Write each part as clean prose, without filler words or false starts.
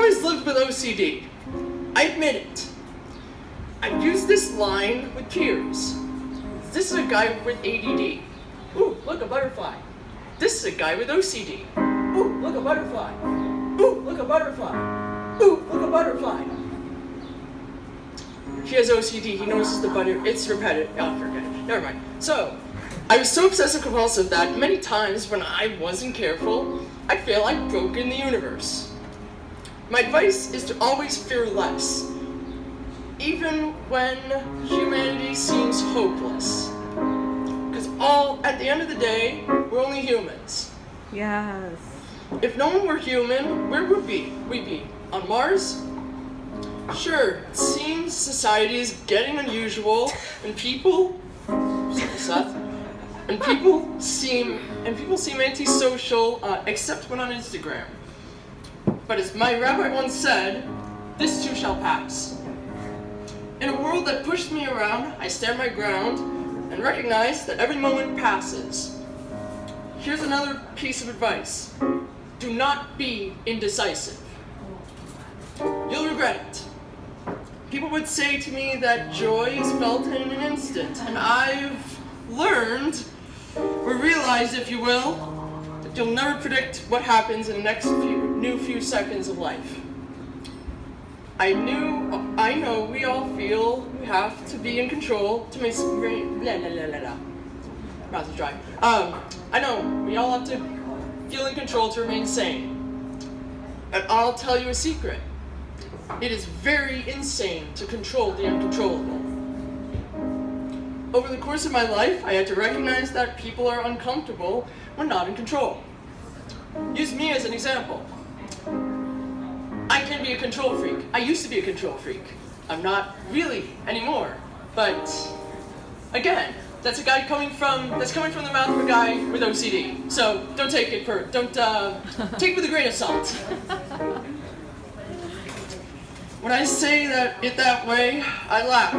always lived with OCD. I admit it. I've used this line with peers. This is a guy with ADD. Ooh, look, a butterfly. This is a guy with OCD. Ooh, look, a butterfly. Ooh, look, a butterfly. Ooh, look, a butterfly. He has OCD. He notices the butter. It's repetitive. Oh, forget it. Never mind. So, I was so obsessive compulsive that many times when I wasn't careful, I'd feel like broke in the universe. My advice is to always fear less, even when humanity seems hopeless. Because at the end of the day, we're only humans. Yes. If no one were human, where would we be? On Mars? Sure, it seems society is getting unusual, and people seem antisocial, except when on Instagram. But as my rabbi once said, this too shall pass. In a world that pushed me around, I stand my ground and recognize that every moment passes. Here's another piece of advice. Do not be indecisive. You'll regret it. People would say to me that joy is felt in an instant, and I've learned, or realized, if you will, that you'll never predict what happens in the next few seconds of life. I know we all feel we have to be in control to make mouth is dry. I know we all have to feel in control to remain sane. And I'll tell you a secret. It is very insane to control the uncontrollable. Over the course of my life, I had to recognize that people are uncomfortable when not in control. Use me as an example. I can be a control freak. I used to be a control freak. I'm not really anymore. But again, that's coming from the mouth of a guy with OCD. So don't take it take it with a grain of salt. When I say that way, I laugh.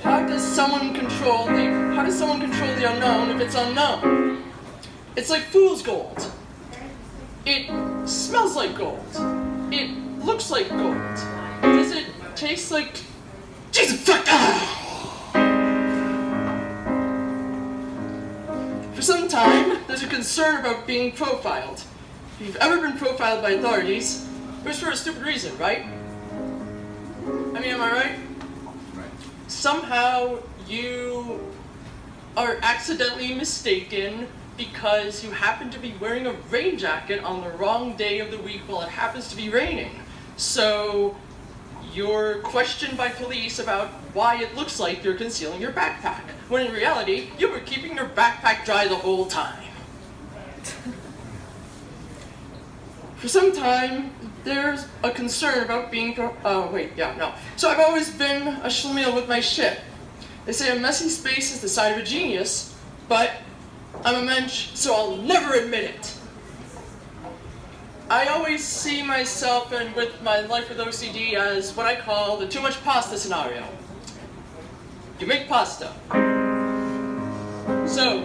How does someone control the unknown if it's unknown? It's like fool's gold. It smells like gold. It looks like gold. Does it taste like... Jesus fuck! For some time, there's a concern about being profiled. If you've ever been profiled by authorities, it was for a stupid reason, right? I mean, am I right? Somehow you are accidentally mistaken because you happen to be wearing a rain jacket on the wrong day of the week while it happens to be raining. So you're questioned by police about why it looks like you're concealing your backpack, when in reality, you were keeping your backpack dry the whole time. For some time, there's a concern about being So I've always been a Shpiel with my shit. They say a messy space is the sign of a genius, but I'm a mensch, so I'll never admit it. I always see myself and with my life with OCD as what I call the too much pasta scenario. You make pasta. So,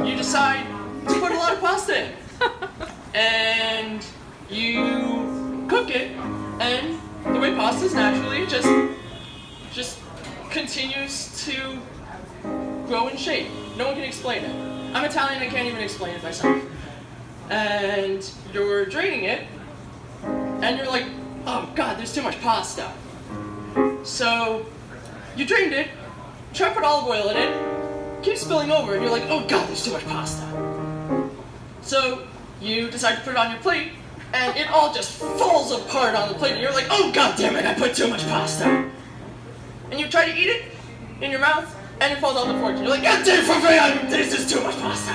you decide to put a lot of pasta in. And you cook it, and the way pasta is naturally just continues to grow in shape. No one can explain it. I'm Italian, I can't even explain it myself. And you're draining it, and you're like, oh god, there's too much pasta. So, you drained it, try to put olive oil in it, keeps spilling over, and you're like, oh god, there's too much pasta. So, you decide to put it on your plate, and it all just falls apart on the plate, and you're like, oh god damn it, I put too much pasta. And you try to eat it in your mouth, and it falls on the fork, and you're like, god damn it, this is too much pasta.